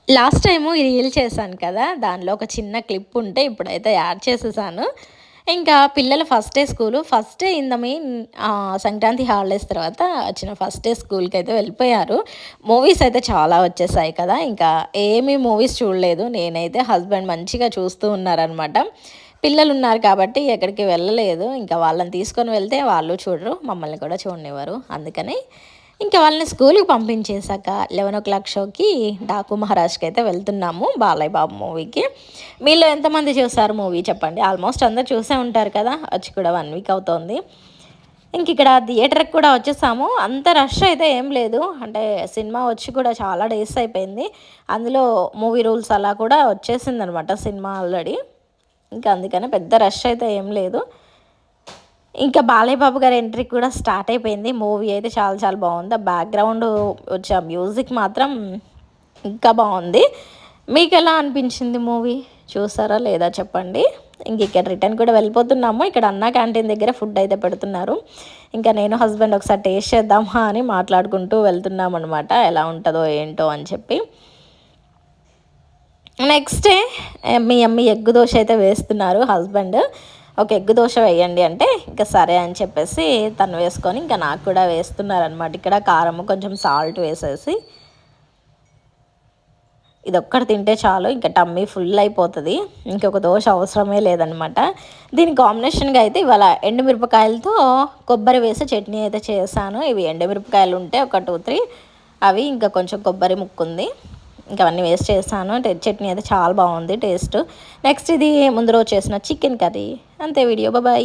Last time ఈ reel చేశాను కదా! దానిలో ఒక చిన్న క్లిప్ ఉంటే ఇప్పుడైతే యాడ్ చేసేసాను. ఇంకా పిల్లలు first day school. First day in the main Sankranti holidays తర్వాత వచ్చిన ఫస్ట్ డే స్కూల్‌కైతే వెళ్ళిపోయారు. మూవీస్ అయితే చాలా వచ్చేసాయి కదా! ఇంకా ఏమి మూవీస్ చూడలేదు. నేనైతే హస్బెండ్ మంచిగా చూస్తూ ఉన్నారనమాట. పిల్లలున్నారు కాబట్టి ఎక్కడికి వెళ్ళలేదు. ఇంకా వాళ్ళని తీసుకొని వెళ్తే వాళ్ళు చూడరు. మమ్మల్ని కూడా చూడనివ్వరు. అందుకని ఇంకా వాళ్ళని స్కూల్‌కి పంపించేసాక 11:00 షోకి 'డాకు మహారాజ్‌కి' అయితే వెళ్తున్నాము. బాలయ్య బాబు మూవీకి. మీలో ఎంతమంది చూసారు మూవీ చెప్పండి? ఆల్మోస్ట్ అందరూ చూసే ఉంటారు కదా! వచ్చి కూడా 1 వీక్ అవుతోంది. ఇంకిక్కడ థియేటర్‌కి కూడా వచ్చేసాము. అంత రష్ అయితే ఏం లేదు. అంటే సినిమా వచ్చి కూడా చాలా డేస్ అయిపోయింది. అందులో మూవీ రూల్స్ అలా కూడా వచ్చేసిందనమాట సినిమా ఆల్రెడీ. ఇంకా అందుకనే పెద్ద రష్ అయితే ఏం లేదు. ఇంకా బాలయ్య బాబు గారి ఎంట్రీ కూడా స్టార్ట్ అయిపోయింది. మూవీ అయితే చాలా చాలా బాగుంది. ఆ బ్యాక్‌గ్రౌండ్ వచ్చే ఆ మ్యూజిక్ మాత్రం ఇంకా బాగుంది. మీకెలా అనిపించింది మూవీ? చూసారా లేదా చెప్పండి? ఇక్కడ రిటర్న్ కూడా వెళ్ళిపోతున్నాము. ఇక్కడ అన్నా క్యాంటీన్ దగ్గర ఫుడ్ అయితే పెడుతున్నారు. ఇంకా నేను హస్బెండ్ ఒకసారి టేస్ట్ చేద్దామా అని మాట్లాడుకుంటూ వెళ్తున్నామనమాట. ఎలా ఉంటదో ఏంటో అని చెప్పి. నెక్స్ట్ డే మీ ఎగ్ దోశ అయితే వేస్తున్నారు హస్బెండ్. ఒక ఎగ్ దోశ వేయండి అంటే ఇంకా సరే అని చెప్పేసి తను వేసుకొని ఇంకా నాకు కూడా వేస్తున్నారనమాట. ఇక్కడ కారము కొంచెం సాల్ట్ వేసేసి ఇదొక్కటి తింటే చాలు ఇంకా టమ్మీ ఫుల్ అయిపోతుంది. ఇంకొక దోశ అవసరమే లేదనమాట. దీని కాంబినేషన్గా అయితే ఇవాళ ఎండుమిరపకాయలతో కొబ్బరి వేసి చట్నీ అయితే చేశాను. ఇవి ఎండుమిరపకాయలు ఉంటే ఒక 2, 3 అవి ఇంకా కొంచెం కొబ్బరి ముక్కుంది. ఇంకా అవన్నీ వేస్ట్ చేశాను. చట్నీ అయితే చాలా బాగుంది టేస్ట్. నెక్స్ట్ ఇది ముందు రోజు చేసిన చికెన్ కర్రీ. అంతే వీడియో. బాయ్.